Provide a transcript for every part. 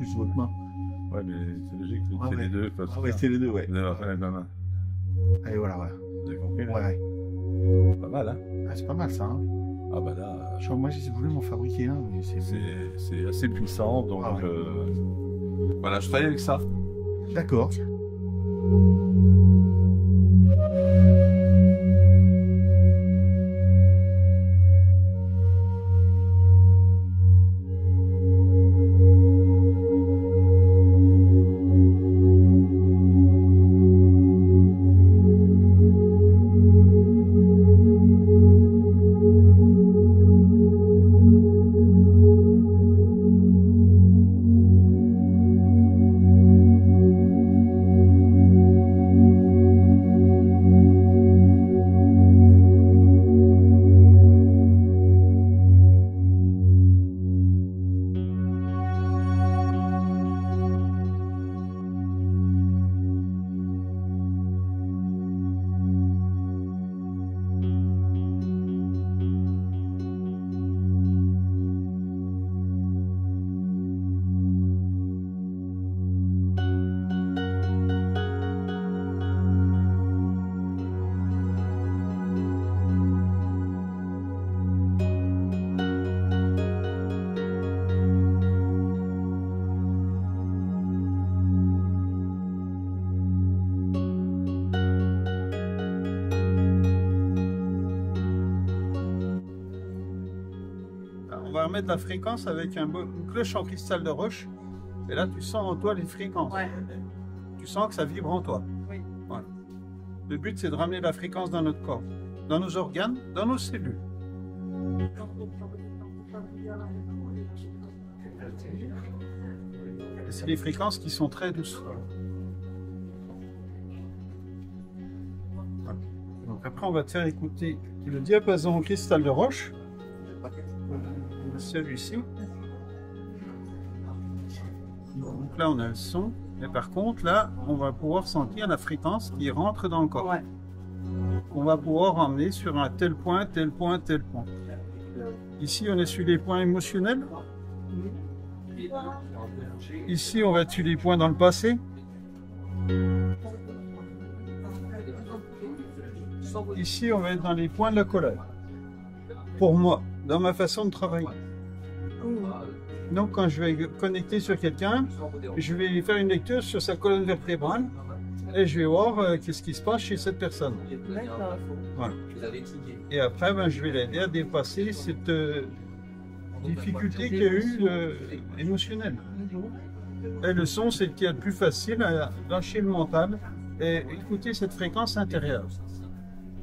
plus votre main. Ouais, mais c'est logique, Ah c'est ouais. les deux. Ah ouais, c'est les deux, ouais. Vous avez fait la main. Allez, voilà, ouais. Vous avez compris, là? Ouais. Pas mal, hein? Ah, c'est pas mal ça, hein. Ah bah là, Moi, j'ai voulu m'en fabriquer un, mais c'est... c'est assez puissant, donc Ah ouais. voilà, je travaille avec ça. D'accord. On va remettre la fréquence avec une cloche en cristal de roche. Et là, tu sens en toi les fréquences. Ouais. Tu sens que ça vibre en toi. Oui. Voilà. Le but, c'est de ramener la fréquence dans notre corps, dans nos organes, dans nos cellules. Et c'est des fréquences qui sont très douces. Voilà. Donc après, on va te faire écouter le diapason en cristal de roche. Celui-ci. Donc là, on a le son. Mais par contre, là, on va pouvoir sentir la fréquence qui rentre dans le corps. Ouais. On va pouvoir emmener sur un tel point, tel point, tel point. Ici, on est sur les points émotionnels. Ici, on va être sur les points dans le passé. Ici, on va être dans les points de la colère. Pour moi, dans ma façon de travailler. Donc, quand je vais connecter sur quelqu'un, je vais faire une lecture sur sa colonne vertébrale et je vais voir qu'est-ce qui se passe chez cette personne. D'accord. Voilà. Et après, ben, je vais l'aider à dépasser cette difficulté qu'il y a eu émotionnelle. Et le son, c'est le qui est le plus facile à lâcher le mental et écouter cette fréquence intérieure.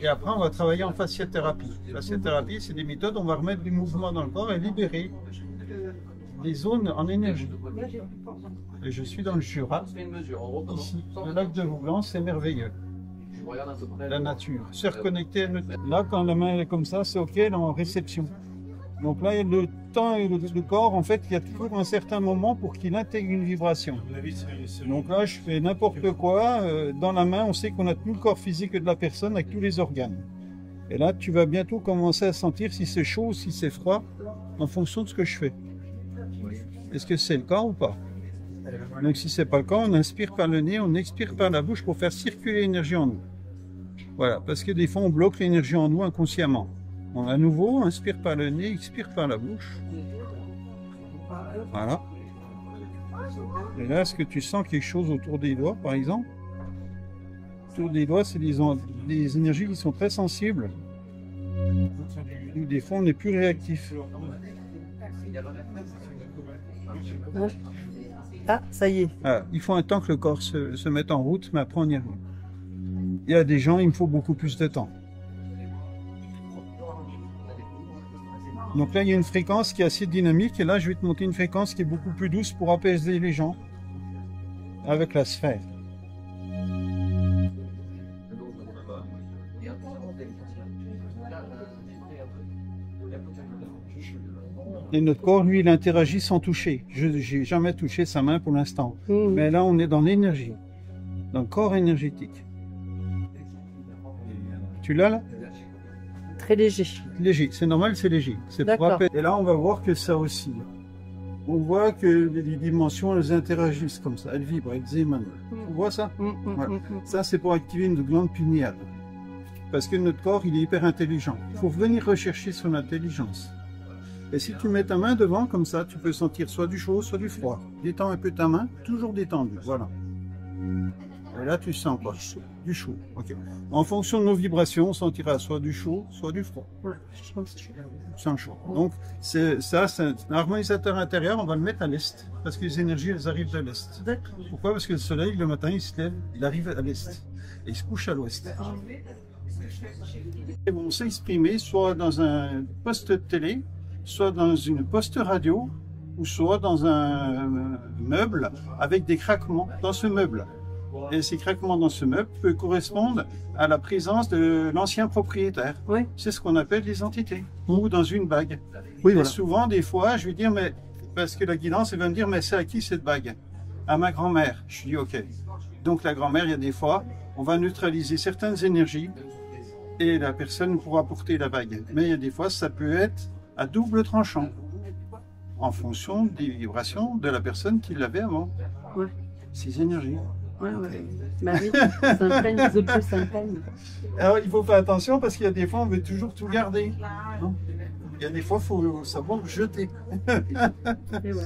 Et après, on va travailler en fasciathérapie. Fasciathérapie, c'est des méthodes, on va remettre du mouvement dans le corps et libérer des zones en énergie. Et je suis dans le Jura, ici, le lac de Vouglan, c'est merveilleux. La nature, se reconnecter à notre... Là, quand la main est comme ça, c'est OK, elle est en réception. Donc là, le temps et le corps, en fait, il y a toujours un certain moment pour qu'il intègre une vibration. Donc là, je fais n'importe quoi. Dans la main, on sait qu'on a tout le corps physique de la personne avec tous les organes. Et là, tu vas bientôt commencer à sentir si c'est chaud ou si c'est froid en fonction de ce que je fais. Est-ce que c'est le cas ou pas? Donc si c'est pas le cas, on inspire par le nez, on expire par la bouche pour faire circuler l'énergie en nous. Voilà, parce que des fois, on bloque l'énergie en nous inconsciemment. On, à nouveau, inspire par le nez, expire par la bouche. Voilà. Et là, est-ce que tu sens quelque chose autour des doigts, par exemple? Autour des doigts, c'est des énergies qui sont très sensibles. Nous, des fois, on est plus réactif. Ah, ça y est. Ah, il faut un temps que le corps se mette en route, mais après, on y arrive. Il y a des gens, il me faut beaucoup plus de temps. Donc là, il y a une fréquence qui est assez dynamique, et là, je vais te monter une fréquence qui est beaucoup plus douce pour apaiser les gens avec la sphère. Et notre corps, lui, il interagit sans toucher. Je n'ai jamais touché sa main pour l'instant. Mais là, on est dans l'énergie, dans le corps énergétique. Tu l'as là? Très léger. Léger, c'est normal, c'est léger. C'est D'accord. et là, on va voir que ça oscille. on voit que les dimensions, elles interagissent comme ça, elles vibrent, elles émanent. On voit ça? Voilà. Ça, c'est pour activer une glande pinéale. Parce que notre corps, il est hyper intelligent. Il faut venir rechercher son intelligence. Et si tu mets ta main devant, comme ça, tu peux sentir soit du chaud, soit du froid. Détends un peu ta main, toujours détendue, voilà. Et là, tu sens quoi? Du chaud. Ok. En fonction de nos vibrations, on sentira soit du chaud, soit du froid. Sans chaud. Donc, c'est un harmonisateur intérieur, on va le mettre à l'est. Parce que les énergies, elles arrivent de l'est. Pourquoi? Parce que le soleil, le matin, il se lève, il arrive à l'est. Et il se couche à l'ouest. Ils vont s'exprimer soit dans un poste de télé, soit dans une poste radio, ou soit dans un meuble avec des craquements dans ce meuble. Et ces craquements dans ce meuble peuvent correspondre à la présence de l'ancien propriétaire. Oui. C'est ce qu'on appelle des entités. Ou dans une bague. Oui, Et voilà. souvent, des fois, je vais dire, mais parce que la guidance, elle va me dire, mais c'est à qui cette bague? À ma grand-mère. Je dis, ok. Donc la grand-mère, il y a des fois, on va neutraliser certaines énergies et la personne pourra porter la bague. Mais il y a des fois, ça peut être à double tranchant, en fonction des vibrations de la personne qui l'avait avant. Ouais. Ces énergies. Ouais. Bah oui, ça me peine, les autres, ça me peine. Alors, il faut faire attention parce qu'il y a des fois, on veut toujours tout garder. Non, il y a des fois, il faut savoir jeter. Et ouais.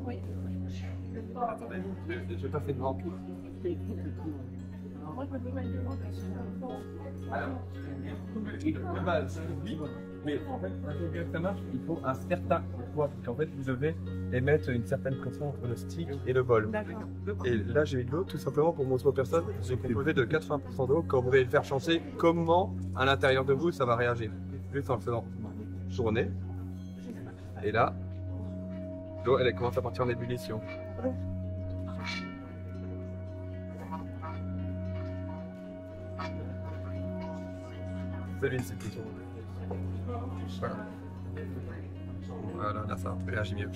Oui. Attendez, j'ai pas fait de vent. Mais en fait, pour que ça marche, il faut un certain poids. En fait, vous devez émettre une certaine pression entre le stick et le bol. Et là, j'ai mis de l'eau tout simplement pour montrer aux personnes. J'ai composé de 80% d'eau. Quand vous allez le faire chancer, comment à l'intérieur de vous ça va réagir. Juste en le faisant tourner. Et là, l'eau, elle commence à partir en ébullition. l'huile, c'est plutôt. Voilà. Voilà, là ça réagit mieux.